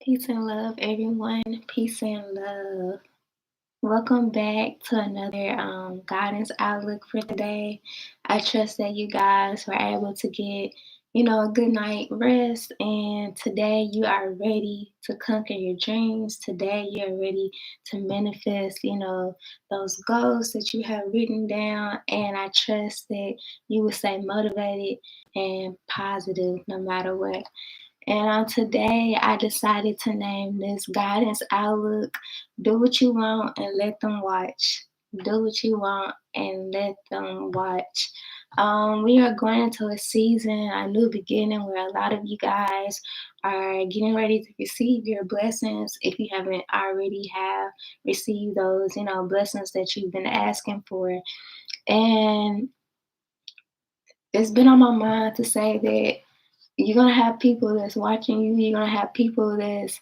Peace and love, everyone. Peace and love. Welcome back to another guidance outlook for today. I trust that you guys were able to get, a good night rest, and today you are ready to conquer your dreams. Today you are ready to manifest, those goals that you have written down, and I trust that you will stay motivated and positive no matter what. And on today, I decided to name this guidance outlook. Do what you want and let them watch. Do what you want and let them watch. We are going into a season, a new beginning, where a lot of you guys are getting ready to receive your blessings. If you haven't already have received those, blessings that you've been asking for. And it's been on my mind to say that you're gonna have people that's watching you. You're gonna have people that's,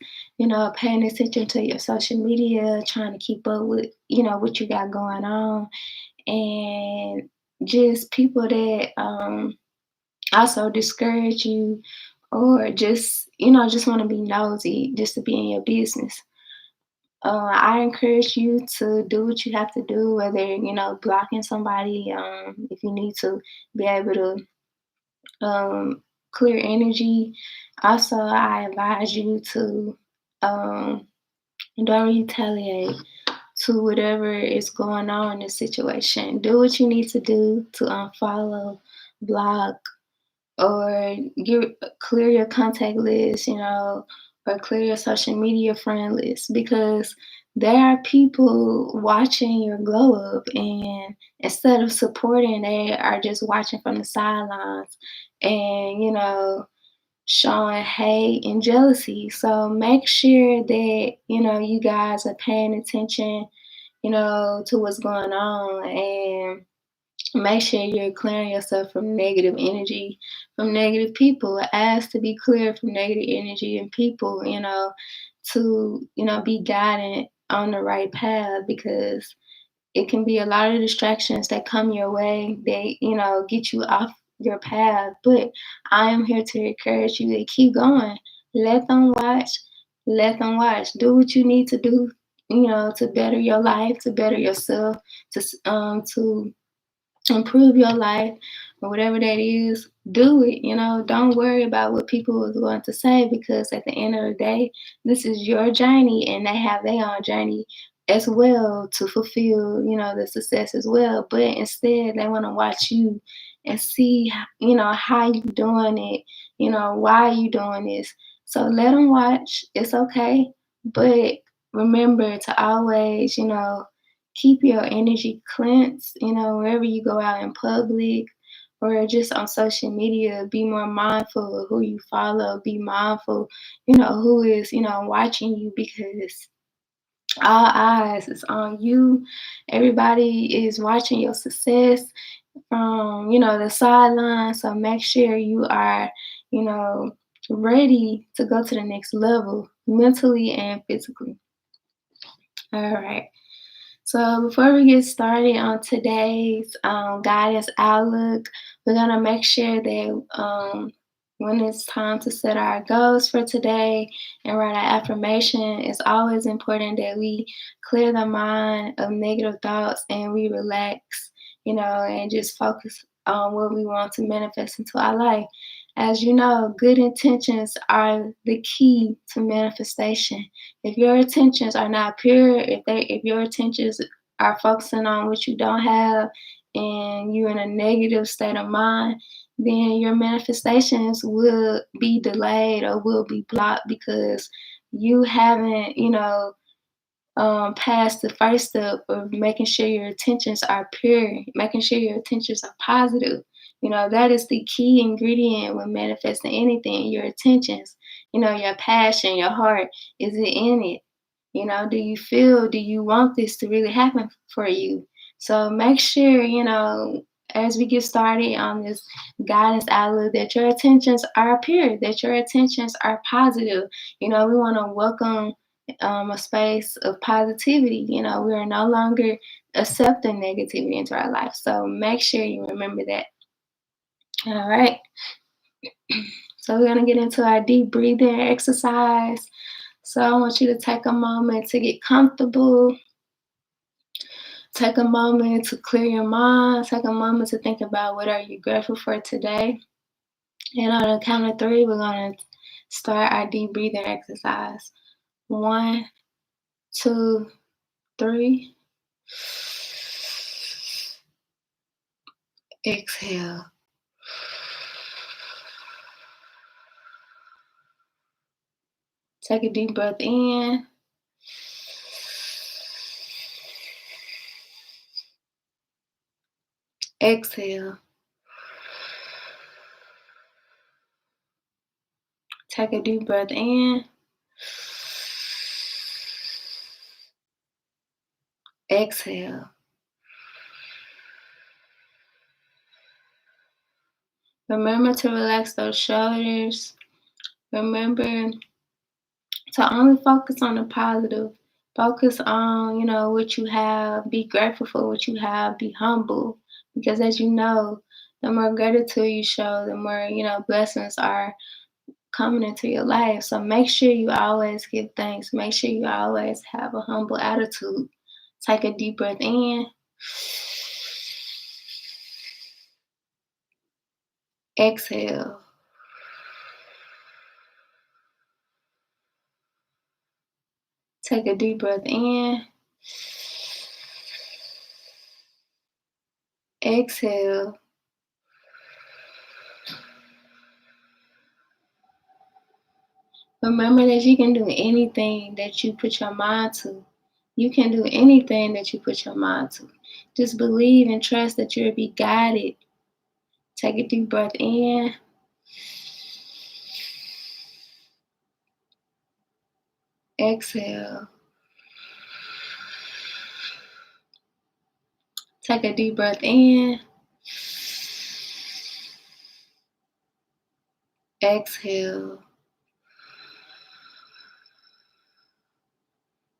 paying attention to your social media, trying to keep up with, what you got going on, and just people that also discourage you, or just, just want to be nosy, just to be in your business. I encourage you to do what you have to do, whether blocking somebody, if you need to be able to clear energy. Also, I advise you to um, don't retaliate to whatever is going on in the situation. Do what you need to do to unfollow, block, or clear your contact list, or clear your social media friend list, because there are people watching your glow up, and instead of supporting, they are just watching from the sidelines and, showing hate and jealousy. So make sure that, you guys are paying attention, to what's going on, and make sure you're clearing yourself from negative energy, from negative people. Ask to be cleared from negative energy and people, to, be guided on the right path, because it can be a lot of distractions that come your way. They, get you off your path. But I am here to encourage you to keep going. Let them watch. Let them watch. Do what you need to do, to better your life, to better yourself, to improve your life, or whatever that is. Do it. Don't worry about what people are going to say, because at the end of the day, this is your journey, and they have their own journey as well to fulfill, the success as well. But instead, they want to watch you and see, how you doing it, why you doing this. So let them watch. It's okay. But remember to always, keep your energy cleansed, wherever you go out in public or just on social media. Be more mindful of who you follow. Be mindful, who is, watching you, because all eyes is on you. Everybody is watching your success from, the sidelines. So make sure you are, you know, ready to go to the next level, mentally and physically. All right. So before we get started on today's guidance outlook, we're gonna make sure that when it's time to set our goals for today and write our affirmation, it's always important that we clear the mind of negative thoughts and we relax, and just focus on what we want to manifest into our life. As you know, good intentions are the key to manifestation. If your intentions are not pure, if your intentions are focusing on what you don't have, and you're in a negative state of mind, then your manifestations will be delayed or will be blocked, because you haven't, past the first step of making sure your intentions are pure, making sure your intentions are positive. That is the key ingredient when manifesting anything. Your intentions, your passion, your heart, is it in it? Do you want this to really happen for you? So make sure, as we get started on this guidance outlook, that your intentions are pure, that your intentions are positive. We want to welcome a space of positivity. We are no longer accepting negativity into our life. So make sure you remember that. All right. So we're going to get into our deep breathing exercise. So I want you to take a moment to get comfortable. Take a moment to clear your mind. Take a moment to think about what are you grateful for today. And on the count of three, we're gonna start our deep breathing exercise. One, two, three. Exhale. Take a deep breath in. Exhale. Take a deep breath in. Exhale. Remember to relax those shoulders. Remember to only focus on the positive. Focus on, what you have. Be grateful for what you have. Be humble. Because as you know, the more gratitude you show, the more, blessings are coming into your life. So make sure you always give thanks. Make sure you always have a humble attitude. Take a deep breath in. Exhale. Take a deep breath in. Exhale. Remember that you can do anything that you put your mind to. You can do anything that you put your mind to. Just believe and trust that you'll be guided. Take a deep breath in. Exhale. Take a deep breath in. Exhale.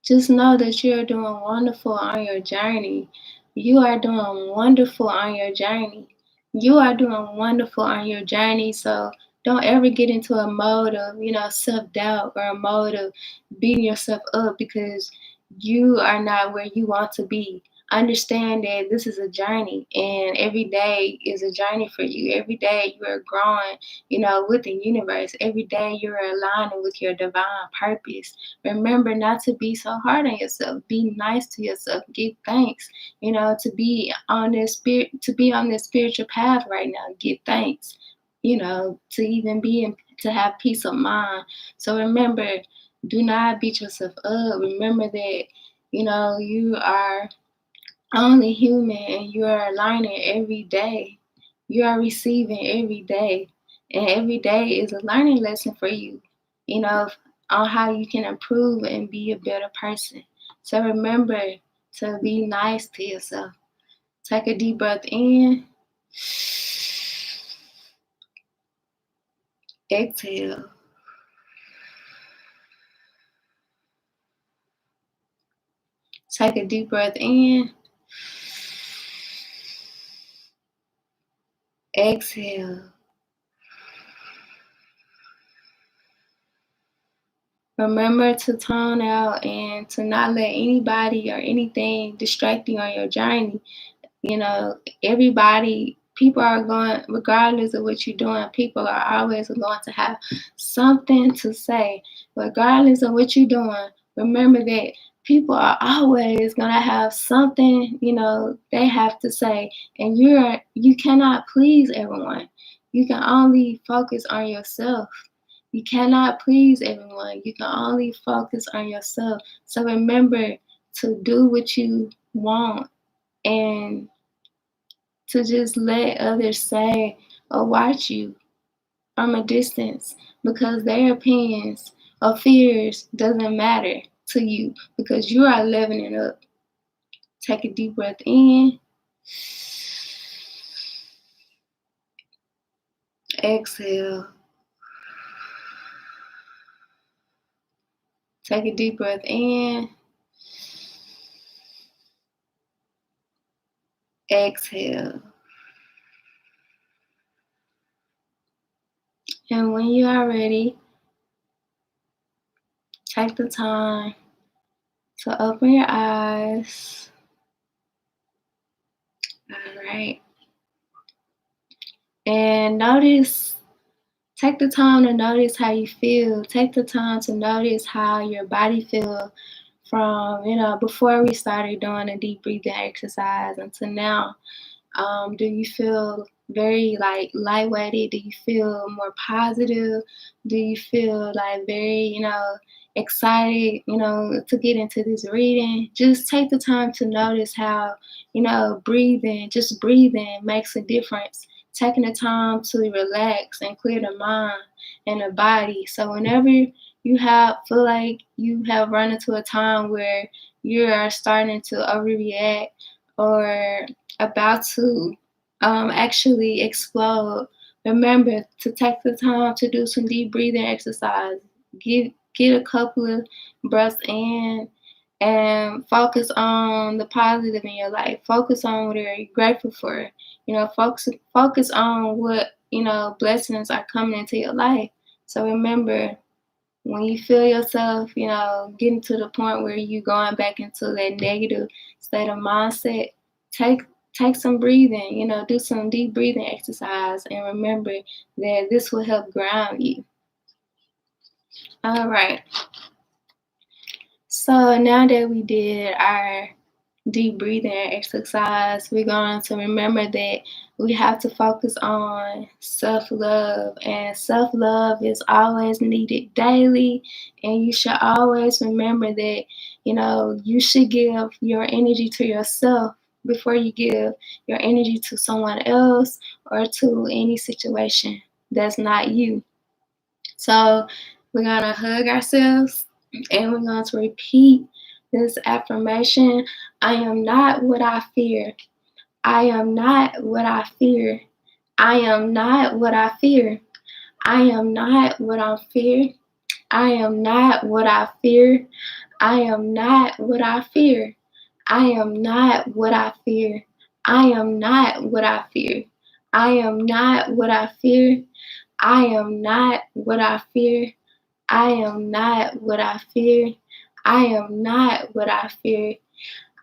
Just know that you're doing wonderful on your journey. You are doing wonderful on your journey. You are doing wonderful on your journey. So don't ever get into a mode of, self doubt or a mode of beating yourself up because you are not where you want to be. Understand that this is a journey and every day is a journey for you. Every day you are growing, with the universe. Every day you're aligning with your divine purpose. Remember not to be so hard on yourself. Be nice to yourself. Give thanks. To be on this spiritual path right now. Give thanks. To even to have peace of mind. So remember, do not beat yourself up. Remember that, you are only human and you are learning every day. You are receiving every day. And every day is a learning lesson for you, on how you can improve and be a better person. So remember to be nice to yourself. Take a deep breath in. Exhale. Take a deep breath in. Exhale. Remember to tone out and to not let anybody or anything distract you on your journey. People are going, regardless of what you're doing, people are always going to have something to say. Regardless of what you're doing, remember that people are always going to have something, they have to say. And you cannot please everyone. You can only focus on yourself. You cannot please everyone. You can only focus on yourself. So remember to do what you want and to just let others say or watch you from a distance because their opinions or fears doesn't matter to you because you are living it up. Take a deep breath in. Exhale. Take a deep breath in. Exhale. And when you are ready, Take the time to open your eyes. All right. And take the time to notice how you feel. Take the time to notice how your body feels from, before we started doing a deep breathing exercise until now. Do you feel very like lightweighted? Do you feel more positive? Do you feel like very, excited, to get into this reading? Just take the time to notice how, just breathing makes a difference. Taking the time to relax and clear the mind and the body. So whenever you feel like you have run into a time where you are starting to overreact or about to actually explode, remember to take the time to do some deep breathing exercise. Get a couple of breaths in and focus on the positive in your life. Focus on what you're grateful for. Focus on what, blessings are coming into your life. So remember, when you feel yourself, getting to the point where you're going back into that negative state of mindset, take some breathing, do some deep breathing exercise, and remember that this will help ground you. All right. So now that we did our deep breathing exercise, we're going to remember that we have to focus on self-love, and self-love is always needed daily, and you should always remember that, you should give your energy to yourself before you give your energy to someone else or to any situation that's not you. So we're going to hug ourselves and we're going to repeat this affirmation. I am not what I fear. I am not what I fear. I am not what I fear. I am not what I fear. I am not what I fear. I am not what I fear. I am not what I fear. I am not what I fear. I am not what I fear. I am not what I fear. I am not what I fear. I am not what I fear.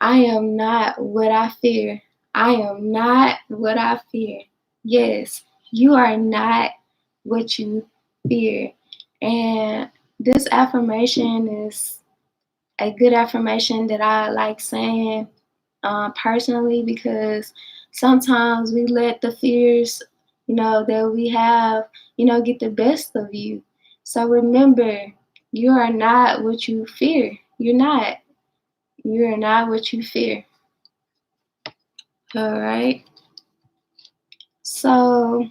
I am not what I fear. I am not what I fear. Yes, you are not what you fear. And this affirmation is a good affirmation that I like saying personally, because sometimes we let the fears, that we have, get the best of you. So remember, you are not what you fear. You're not. You are not what you fear. All right. So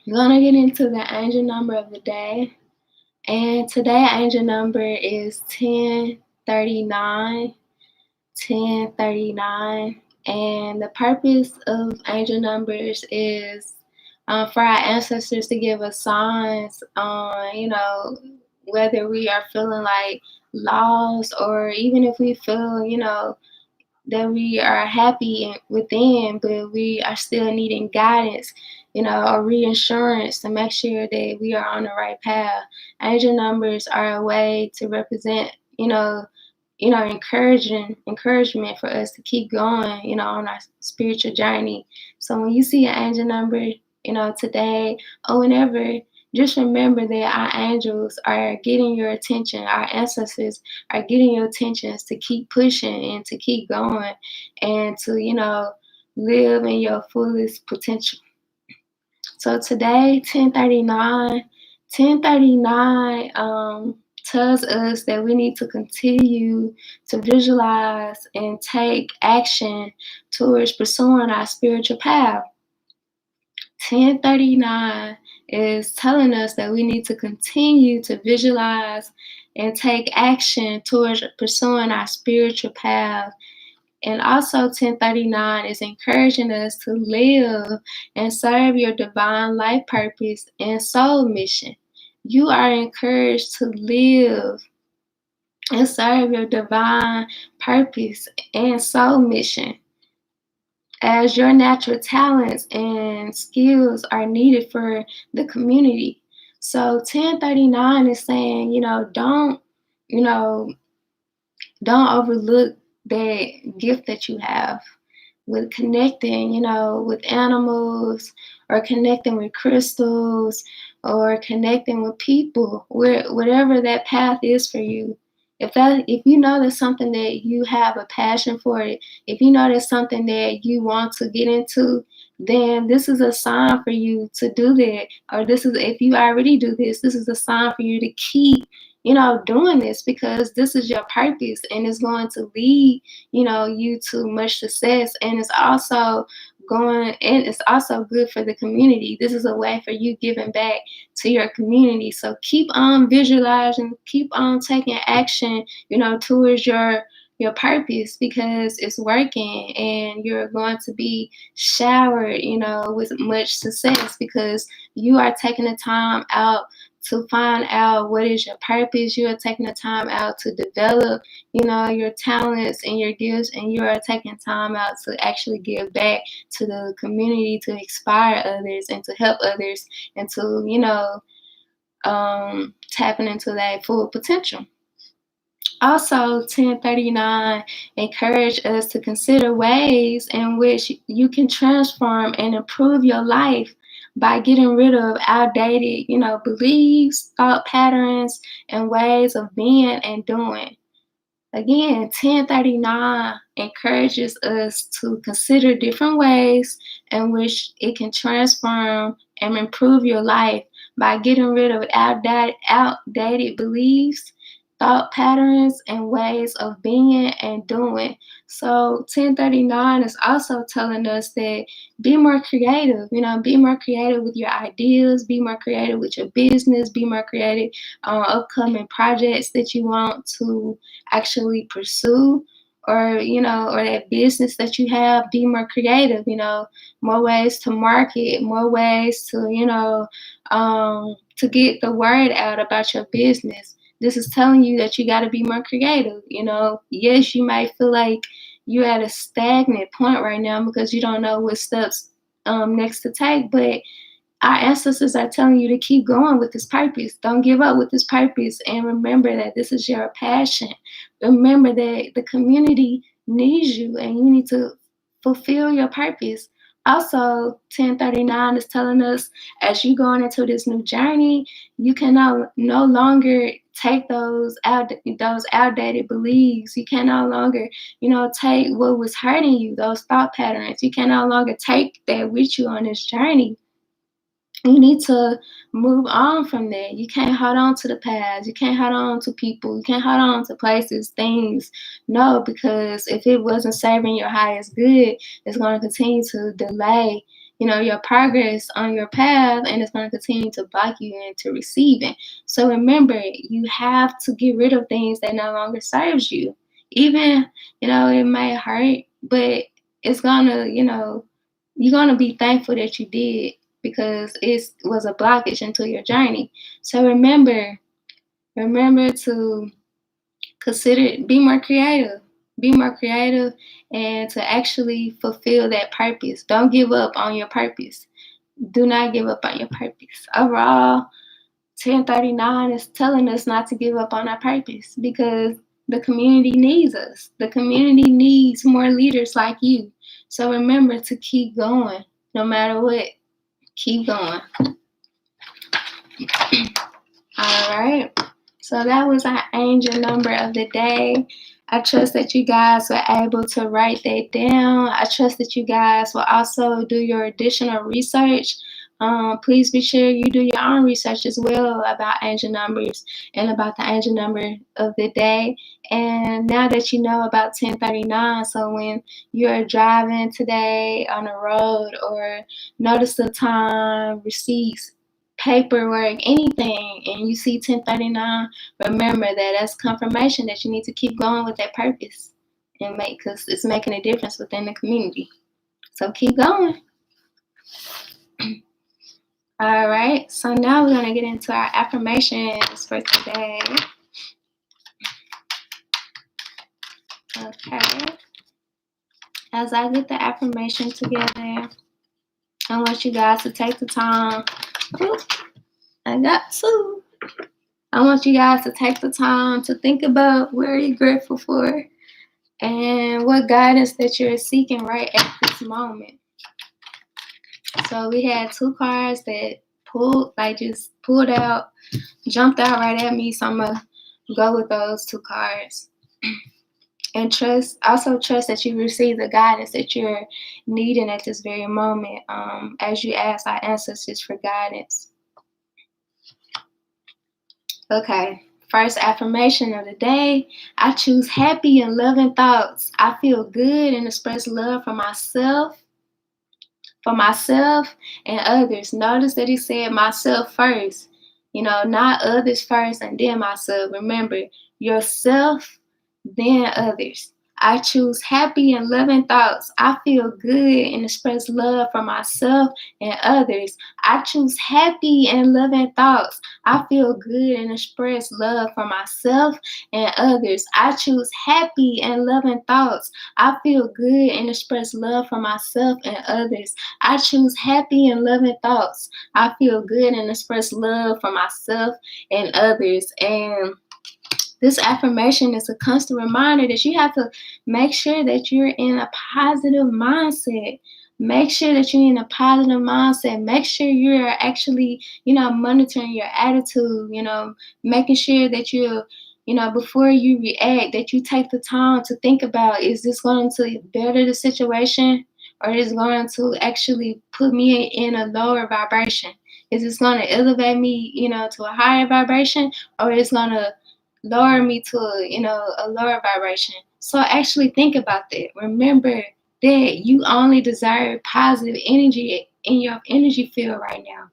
we're gonna get into the angel number of the day. And today angel number is 1039. 1039. And the purpose of angel numbers is for our ancestors to give us signs on, whether we are feeling like lost, or even if we feel, that we are happy within, but we are still needing guidance, or reassurance to make sure that we are on the right path. Angel numbers are a way to represent, encouragement for us to keep going, on our spiritual journey. So when you see an angel number, today or whenever, just remember that our angels are getting your attention. Our ancestors are getting your attention to keep pushing and to keep going and to, live in your fullest potential. So today, 1039 tells us that we need to continue to visualize and take action towards pursuing our spiritual path. 1039 is telling us that we need to continue to visualize and take action towards pursuing our spiritual path. And also 1039 is encouraging us to live and serve your divine life purpose and soul mission. You are encouraged to live and serve your divine purpose and soul mission, as your natural talents and skills are needed for the community. So 1039 is saying, don't you know, don't overlook that gift that you have with connecting, with animals, or connecting with crystals, or connecting with people, whatever that path is for you. If you know that's something that you have a passion for it, if you know that's something that you want to get into, then this is a sign for you to do that. Or this is, if you already do this is a sign for you to keep, doing this, because this is your purpose and it's going to lead, you to much success. And it's also good for the community. This is a way for you giving back to your community. So keep on visualizing, keep on taking action, towards your purpose, because it's working and you're going to be showered, with much success, because you are taking the time out to find out what is your purpose. You are taking the time out to develop, your talents and your gifts, and you are taking time out to actually give back to the community, to inspire others and to help others, and to, tapping into that full potential. Also, 1039 encourage us to consider ways in which you can transform and improve your life by getting rid of outdated, beliefs, thought patterns, and ways of being and doing. Again, 1039 encourages us to consider different ways in which it can transform and improve your life by getting rid of outdated beliefs, thought patterns, and ways of being and doing. So 1039 is also telling us that be more creative, be more creative with your ideas, be more creative with your business, be more creative on upcoming projects that you want to actually pursue, or that business that you have. Be more creative, more ways to market, more ways to, to get the word out about your business. This is telling you that you got to be more creative. Yes, you might feel like you're at a stagnant point right now because you don't know what steps next to take, but our ancestors are telling you to keep going with this purpose. Don't give up with this purpose. And remember that this is your passion. Remember that the community needs you and you need to fulfill your purpose. Also, 1039 is telling us, as you going into this new journey, you can no longer take those outdated beliefs. You can no longer, take what was hurting you, those thought patterns. You can no longer take that with you on this journey. You need to move on from that. You can't hold on to the past. You can't hold on to people. You can't hold on to places, things. No, because if it wasn't serving your highest good, it's going to continue to delay, your progress on your path, and it's going to continue to block you into receiving. So remember, you have to get rid of things that no longer serves you. Even, it may hurt, but it's gonna, you're gonna be thankful that you did, because it was a blockage into your journey. So remember to be more creative, and to actually fulfill that purpose. Don't give up on your purpose. Do not give up on your purpose. Overall, 1039 is telling us not to give up on our purpose, because the community needs us. The community needs more leaders like you. So remember to keep going no matter what. Keep going. All right. So that was our angel number of the day. I trust that you guys were able to write that down. I trust that you guys will also do your additional research. Please be sure you do your own research as well about angel numbers and about the angel number of the day. And now that you know about 1039, so when you're driving today on the road, or notice the time, receipts, paperwork, anything, and you see 1039, remember that that's confirmation that you need to keep going with that purpose and because it's making a difference within the community. So keep going. All right, so now we're going to get into our affirmations for today. Okay. As I get the affirmation together, I want you guys to take the time. Ooh, I got two. I want you guys to take the time to think about where you're grateful for and what guidance that you're seeking right at this moment. So we had two cards that just pulled out, jumped out right at me. So I'm gonna go with those two cards. And trust that you receive the guidance that you're needing at this very moment. As you ask our ancestors for guidance. Okay. First affirmation of the day. I choose happy and loving thoughts. I feel good and express love for myself and others. Notice that he said myself first. Not others first and then myself. Remember, yourself, then others. I choose happy and loving thoughts. I feel good and express love for myself and others. I choose happy and loving thoughts. I feel good and express love for myself and others. I choose happy and loving thoughts. I feel good and express love for myself and others. I choose happy and loving thoughts. I feel good and express love for myself and others. And this affirmation is a constant reminder that you have to make sure that you're in a positive mindset. Make sure that you're in a positive mindset. Make sure you're actually, monitoring your attitude, making sure that you're, before you react, that you take the time to think about, is this going to better the situation, or is it going to actually put me in a lower vibration? Is this going to elevate me, to a higher vibration, or is it going to lower me to a lower vibration? So actually think about that. Remember that you only desire positive energy in your energy field right now.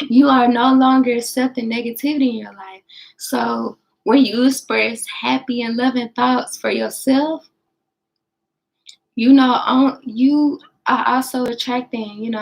You are no longer accepting negativity in your life. So when you express happy and loving thoughts for yourself, you are also attracting,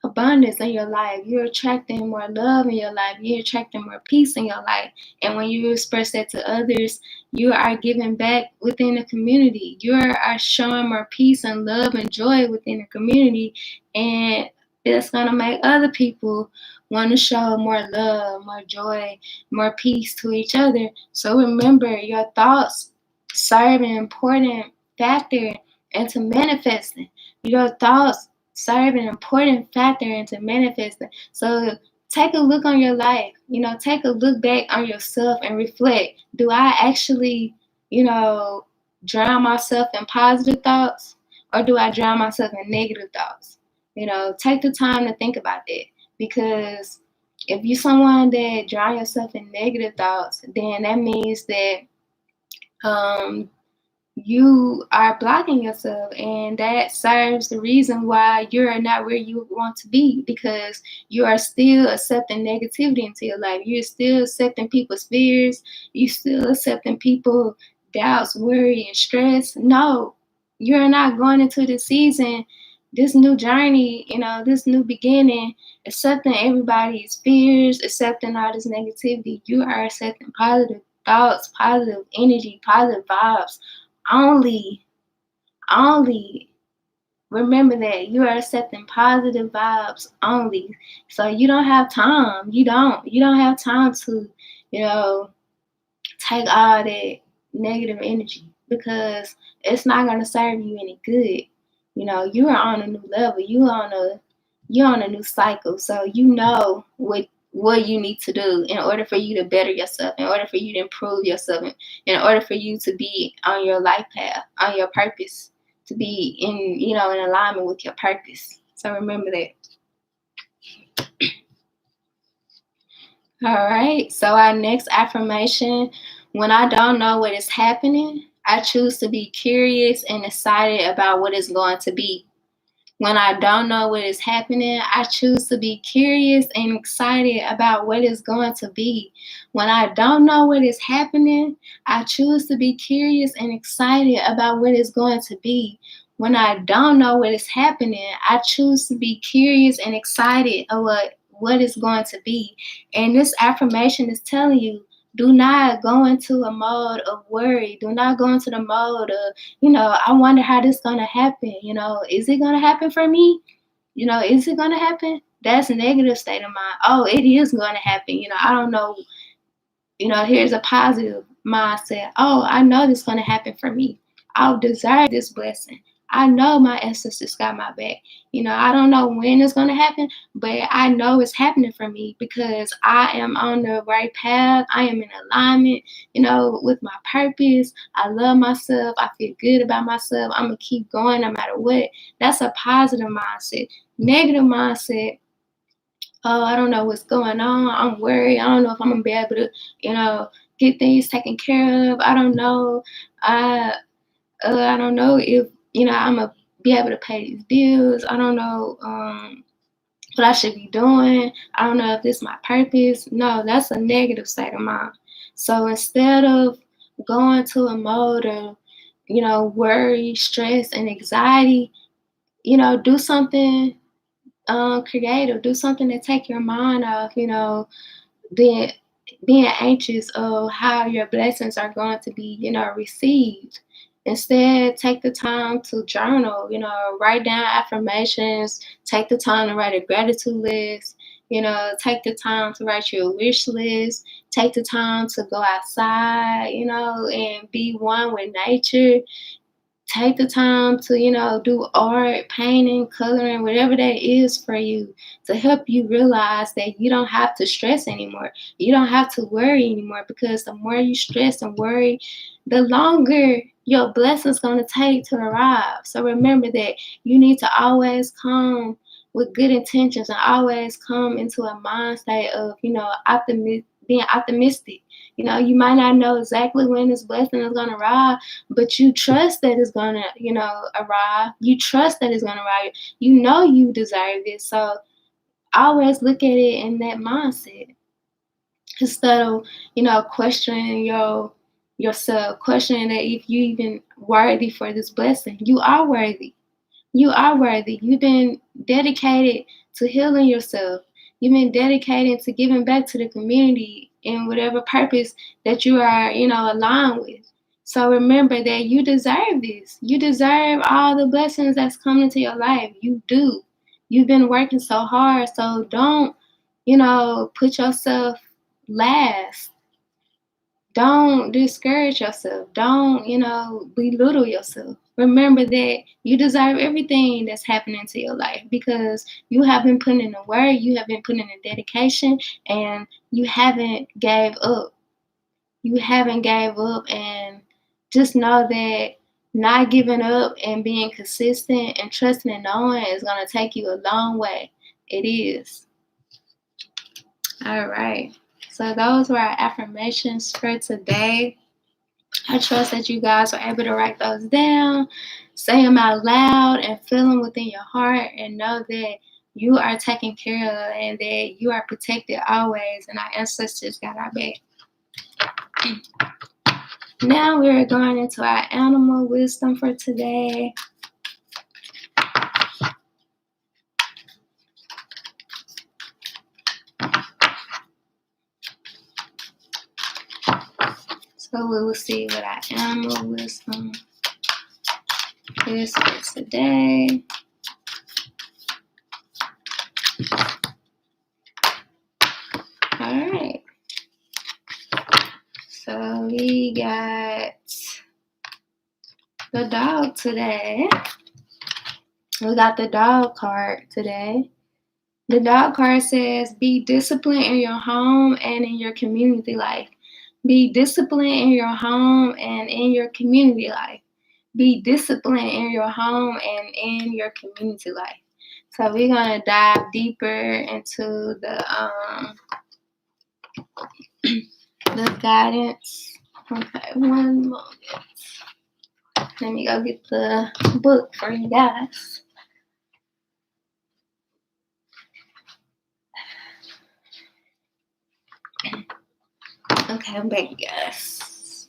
abundance in your life. You're attracting more love in your life. You're attracting more peace in your life. And when you express that to others, you are giving back within the community. You are showing more peace and love and joy within the community. And it's going to make other people want to show more love, more joy, more peace to each other. So remember, your thoughts serve an important factor into manifesting. Your thoughts serve an important factor into manifesting. So take a look on your life. Take a look back on yourself and reflect. Do I actually, drown myself in positive thoughts, or do I drown myself in negative thoughts? Take the time to think about that, because if you're someone that drown yourself in negative thoughts, then that means that you are blocking yourself, and that serves the reason why you're not where you want to be, because you are still accepting negativity into your life. You're still accepting people's fears. You're still accepting people's doubts, worry, and stress. No, you're not going into this season, this new journey, this new beginning, accepting everybody's fears, accepting all this negativity. You are accepting positive thoughts, positive energy, positive vibes. Only remember that you are accepting positive vibes only. So you don't have time. You don't have time to, take all that negative energy, because it's not gonna serve you any good. You are on a new level. You're on a new cycle. So you know what you need to do in order for you to better yourself, in order for you to improve yourself, in order for you to be on your life path, on your purpose, to be in alignment with your purpose. So remember that. All right. So our next affirmation: when I don't know what is happening, I choose to be curious and excited about what is going to be. When I don't know what is happening, I choose to be curious and excited about what is going to be. When I don't know what is happening, I choose to be curious and excited about what is going to be. When I don't know what is happening, I choose to be curious and excited about what is going to be. And this affirmation is telling you, do not go into a mode of worry. Do not go into the mode of, I wonder how this is going to happen. Is it going to happen for me? Is it going to happen? That's a negative state of mind. Oh, it is going to happen. I don't know Here's a positive mindset. Oh, I know this is going to happen for me. I'll deserve this blessing. I know my ancestors got my back. I don't know when it's going to happen, but I know it's happening for me because I am on the right path. I am in alignment, with my purpose. I love myself. I feel good about myself. I'm going to keep going no matter what. That's a positive mindset. Negative mindset, oh, I don't know what's going on. I'm worried. I don't know if I'm gonna be able to, get things taken care of. I don't know. I don't know if I'm gonna be able to pay these bills. I don't know what I should be doing. I don't know if this is my purpose. No, that's a negative state of mind. So instead of going to a mode of, worry, stress, and anxiety, do something creative. Do something to take your mind off, being being anxious of how your blessings are going to be, received. Instead, take the time to journal, write down affirmations, take the time to write a gratitude list, take the time to write your wish list, take the time to go outside, and be one with nature. Take the time to, do art, painting, coloring, whatever that is for you to help you realize that you don't have to stress anymore. You don't have to worry anymore because the more you stress and worry, the longer your blessing's going to take to arrive. So remember that you need to always come with good intentions and always come into a mind state of, being optimistic. You might not know exactly when this blessing is going to arrive, but you trust that it's going to, arrive. You trust that it's going to arrive. You know you deserve it. So always look at it in that mindset instead of, questioning yourself, questioning that if you even worthy for this blessing. You are worthy. You are worthy. You've been dedicated to healing yourself. You've been dedicated to giving back to the community in whatever purpose that you are, aligned with. So remember that you deserve this. You deserve all the blessings that's coming into your life. You do. You've been working so hard. So don't, put yourself last. Don't discourage yourself. Don't, belittle yourself. Remember that you deserve everything that's happening to your life because you have been putting in the work, you have been putting in the dedication, and you haven't gave up. You haven't gave up, and just know that not giving up and being consistent and trusting and knowing is going to take you a long way. It is. All right. So those were our affirmations for today. I trust that you guys were able to write those down, say them out loud, and feel them within your heart, and know that you are taken care of and that you are protected always, and our ancestors got our back. Now we're going into our animal wisdom for today. So we will see what our animal wisdom is for today. All right. So we got the dog today. We got the dog card today. The dog card says, be disciplined in your home and in your community life. Be disciplined in your home and in your community life. Be disciplined in your home and in your community life. So we're going to dive deeper into the guidance. Okay, one moment. Let me go get the book for you guys. Okay, I'm back, guys.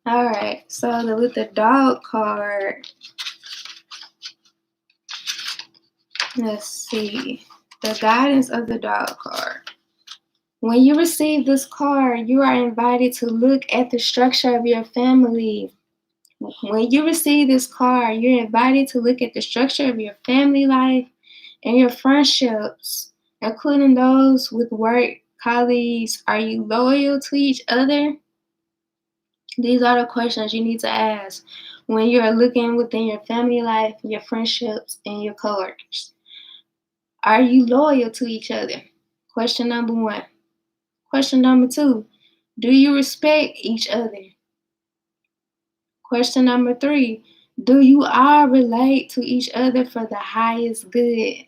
All right, so with the dog card, let's see. The guidance of the dog card. When you receive this card, you are invited to look at the structure of your family. When you receive this card, you're invited to look at the structure of your family life and your friendships, including those with work colleagues? Are you loyal to each other? These are the questions you need to ask when you're looking within your family life, your friendships, and your coworkers. Are you loyal to each other? Question number one. Question number two, do you respect each other? Question number three, do you all relate to each other for the highest good?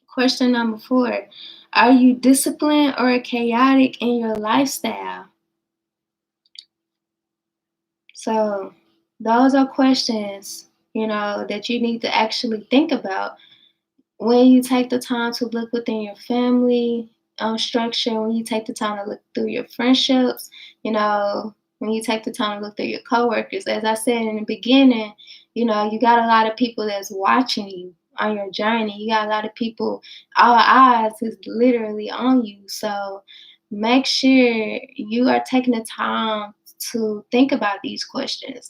Question number four, are you disciplined or chaotic in your lifestyle? So, those are questions, that you need to actually think about when you take the time to look within your family structure, when you take the time to look through your friendships, when you take the time to look through your coworkers. As I said in the beginning, you got a lot of people that's watching you on your journey. You got a lot of people, all eyes is literally on you. So make sure you are taking the time to think about these questions.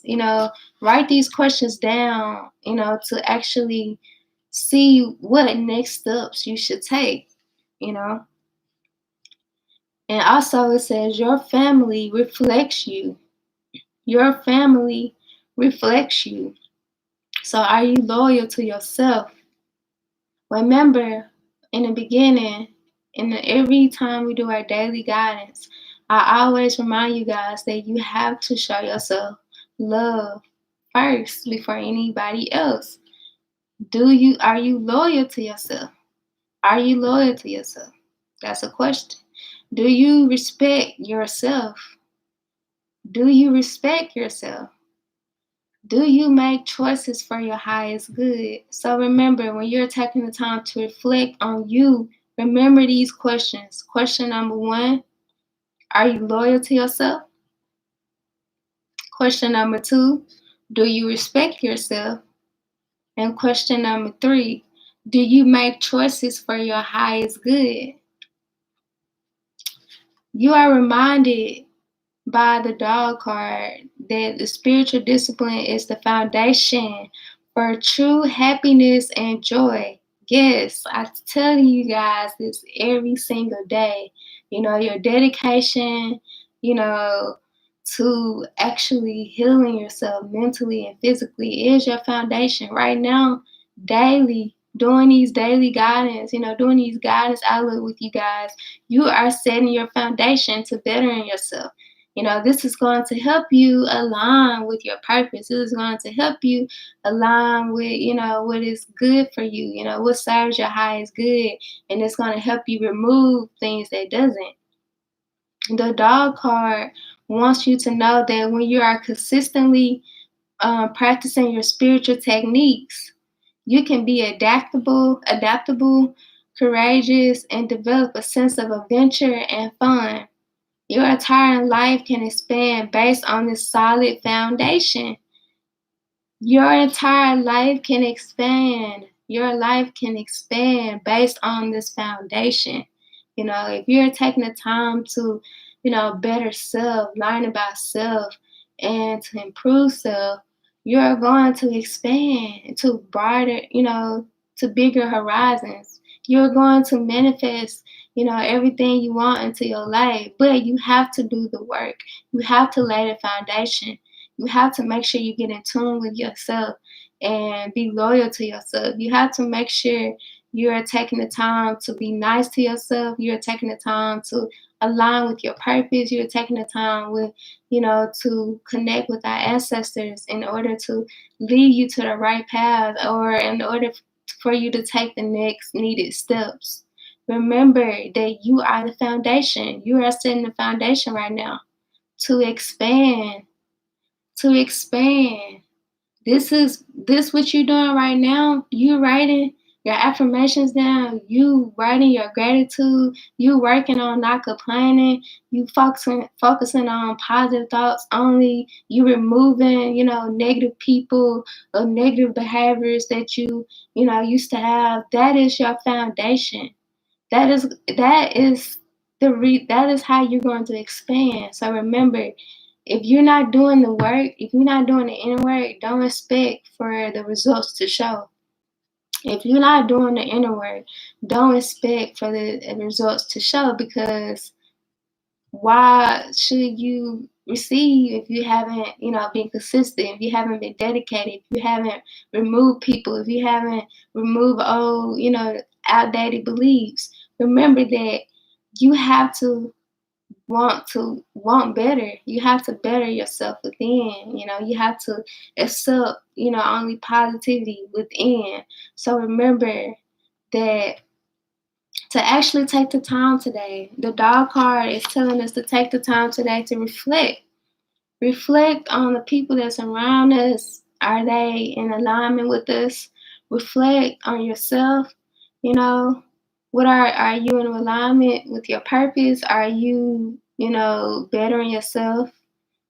Write these questions down, to actually see what next steps you should take, you know. And also, it says your family reflects you. Your family reflects you. So, are you loyal to yourself? Remember, in the beginning, every time we do our daily guidance, I always remind you guys that you have to show yourself love first before anybody else. Are you loyal to yourself? Are you loyal to yourself? That's a question. Do you respect yourself? Do you respect yourself? Do you make choices for your highest good? So remember, when you're taking the time to reflect on you, remember these questions. Question number one, are you loyal to yourself? Question number two, do you respect yourself? And question number three, do you make choices for your highest good? You are reminded by the dog card that the spiritual discipline is the foundation for true happiness and joy. Yes, I tell you guys this every single day. Your dedication, you know, to actually healing yourself mentally and physically is your foundation. Right now, daily, doing these daily guidance, doing these guidance outlook with you guys, you are setting your foundation to bettering yourself. This is going to help you align with your purpose. This is going to help you align with, what is good for you, what serves your highest good. And it's going to help you remove things that doesn't. The dog card wants you to know that when you are consistently practicing your spiritual techniques, you can be adaptable, courageous, and develop a sense of adventure and fun. Your entire life can expand based on this solid foundation. Your entire life can expand. Your life can expand based on this foundation. If you're taking the time to, better self, learn about self, and to improve self, you're going to expand to brighter, to bigger horizons. You're going to manifest, everything you want into your life, but you have to do the work. You have to lay the foundation. You have to make sure you get in tune with yourself and be loyal to yourself. You have to make sure you're taking the time to be nice to yourself. You're taking the time to align with your purpose. You're taking the time to connect with our ancestors in order to lead you to the right path or in order for you to take the next needed steps. Remember that you are the foundation. You are setting the foundation right now to expand, to expand. This what you're doing right now. You writing your affirmations down, you writing your gratitude, you working on not complaining, you focusing on positive thoughts only, you removing, negative people or negative behaviors that you used to have. That is your foundation. That is how you're going to expand. So remember, if you're not doing the work, if you're not doing the inner work, don't expect for the results to show. If you're not doing the inner work, don't expect for the results to show, because why should you receive if you haven't, been consistent, if you haven't been dedicated, if you haven't removed people, if you haven't removed old, outdated beliefs? Remember that you have to want better. You have to better yourself within. You have to accept, only positivity within. So remember that to actually take the time today. The dog card is telling us to take the time today to reflect. Reflect on the people that's around us. Are they in alignment with us? Reflect on yourself. You know, what are you in alignment with your purpose? Are you, bettering yourself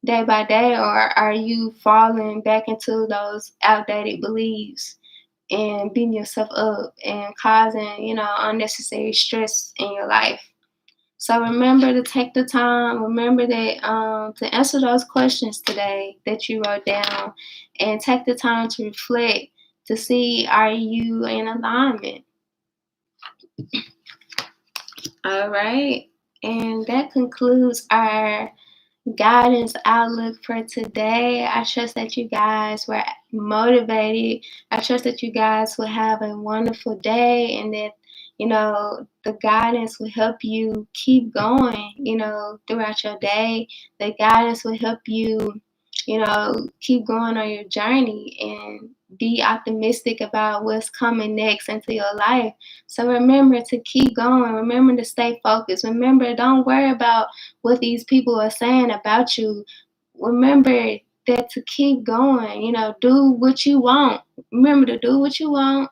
day by day, or are you falling back into those outdated beliefs and beating yourself up and causing, unnecessary stress in your life? So remember to take the time. Remember that to answer those questions today that you wrote down, and take the time to reflect to see, are you in alignment? All right, and that concludes our guidance outlook for today. I trust that you guys were motivated. I trust that you guys will have a wonderful day, and that the guidance will help you keep going, throughout your day. The guidance will help you, keep going on your journey and be optimistic about what's coming next into your life. So remember to keep going. Remember to stay focused. Remember, don't worry about what these people are saying about you. Remember that to keep going, do what you want. Remember to do what you want,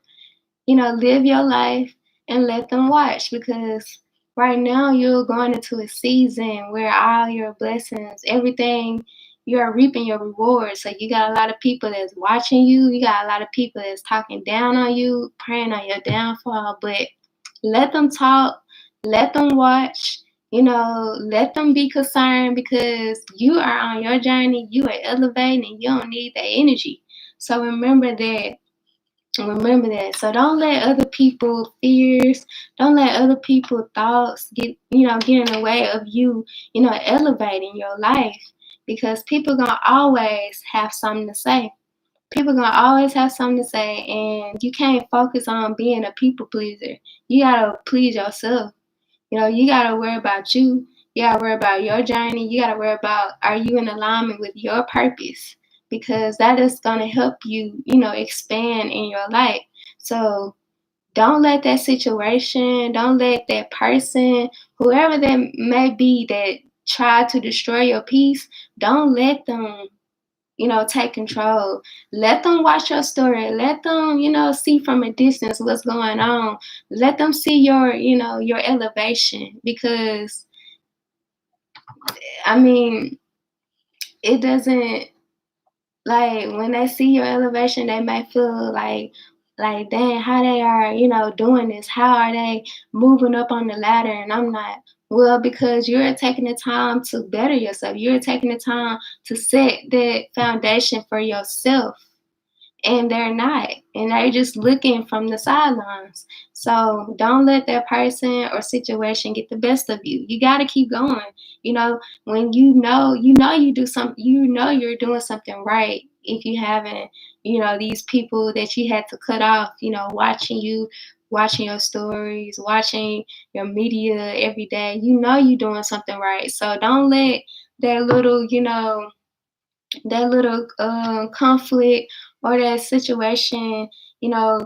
live your life and let them watch, because right now you're going into a season where all your blessings, everything, you're reaping your rewards. So you got a lot of people that's watching you. You got a lot of people that's talking down on you, praying on your downfall. But let them talk, let them watch, let them be concerned, because you are on your journey, you are elevating, and you don't need that energy. So remember that. Remember that. So don't let other people fears, don't let other people thoughts get in the way of you, elevating your life, because people gonna always have something to say. People gonna always have something to say, and you can't focus on being a people pleaser. You gotta please yourself. You gotta worry about you. You gotta worry about your journey. You gotta worry about, are you in alignment with your purpose? Because that is gonna help you, expand in your life. So don't let that situation, don't let that person, whoever that may be that try to destroy your peace, don't let them, take control. Let them watch your story. Let them, see from a distance what's going on. Let them see your elevation, because I mean, it doesn't, like, when they see your elevation, they may feel like, dang, how they are, doing this? How are they moving up on the ladder and I'm not? Well, because you're taking the time to better yourself. You're taking the time to set that foundation for yourself, and they're not, and they're just looking from the sidelines. So don't let that person or situation get the best of you. You got to keep going. When you do something, you're doing something right. If you haven't, these people that you had to cut off, watching you, watching your stories, watching your media every day, you're doing something right. So don't let that little, conflict or that situation,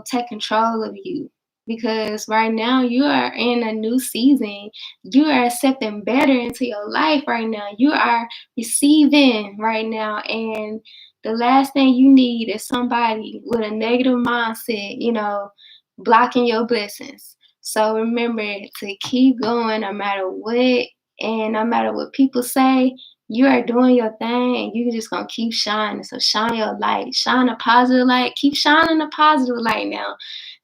take control of you. Because right now you are in a new season. You are accepting better into your life right now. You are receiving right now. And the last thing you need is somebody with a negative mindset, blocking your blessings. So remember to keep going no matter what, and no matter what people say, you are doing your thing, and you just gonna keep shining. So shine your light, shine a positive light, keep shining a positive light now.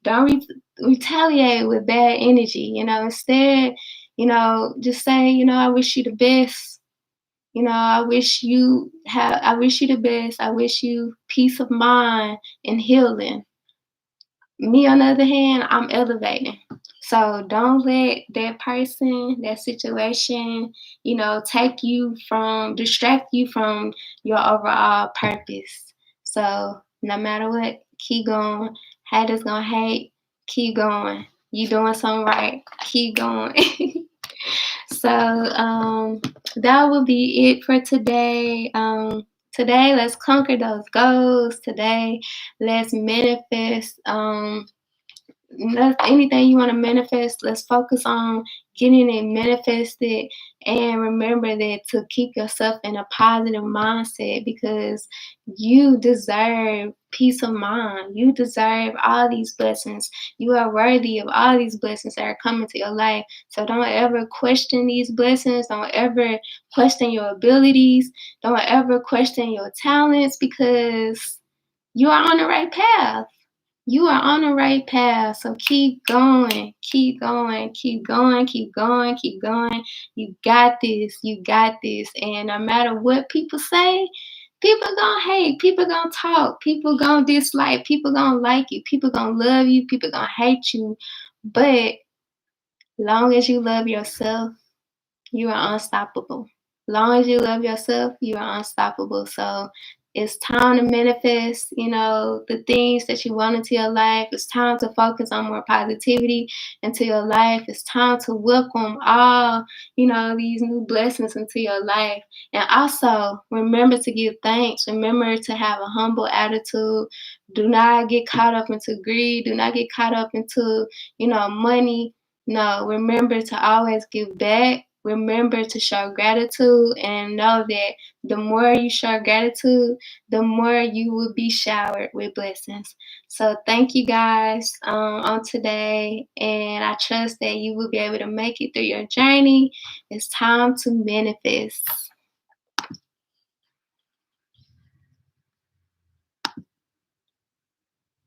Don't retaliate with bad energy, instead, just say, I wish you the best. I wish you the best. I wish you peace of mind and healing. Me, on the other hand, I'm elevating. So don't let that person, that situation, distract you from your overall purpose. So no matter what, keep going. Haters gonna hate, keep going. You doing something right, keep going. So that will be it for today. Today, let's conquer those goals. Today, let's manifest. Anything you want to manifest, let's focus on getting it manifested, and remember that to keep yourself in a positive mindset, because you deserve peace of mind. You deserve all these blessings. You are worthy of all these blessings that are coming to your life. So don't ever question these blessings. Don't ever question your abilities. Don't ever question your talents, because you are on the right path. You are on the right path. So keep going, keep going, keep going, keep going, keep going. You got this. You got this. And no matter what people say, people gonna hate, people gonna talk, people gonna dislike, people gonna like you, people gonna love you, people gonna hate you. But long as you love yourself, you are unstoppable. Long as you love yourself, you are unstoppable. So it's time to manifest, the things that you want into your life. It's time to focus on more positivity into your life. It's time to welcome all, these new blessings into your life. And also remember to give thanks. Remember to have a humble attitude. Do not get caught up into greed. Do not get caught up into, money. No, remember to always give back. Remember to show gratitude, and know that the more you show gratitude, the more you will be showered with blessings. So thank you guys on today, and I trust that you will be able to make it through your journey. It's time to manifest.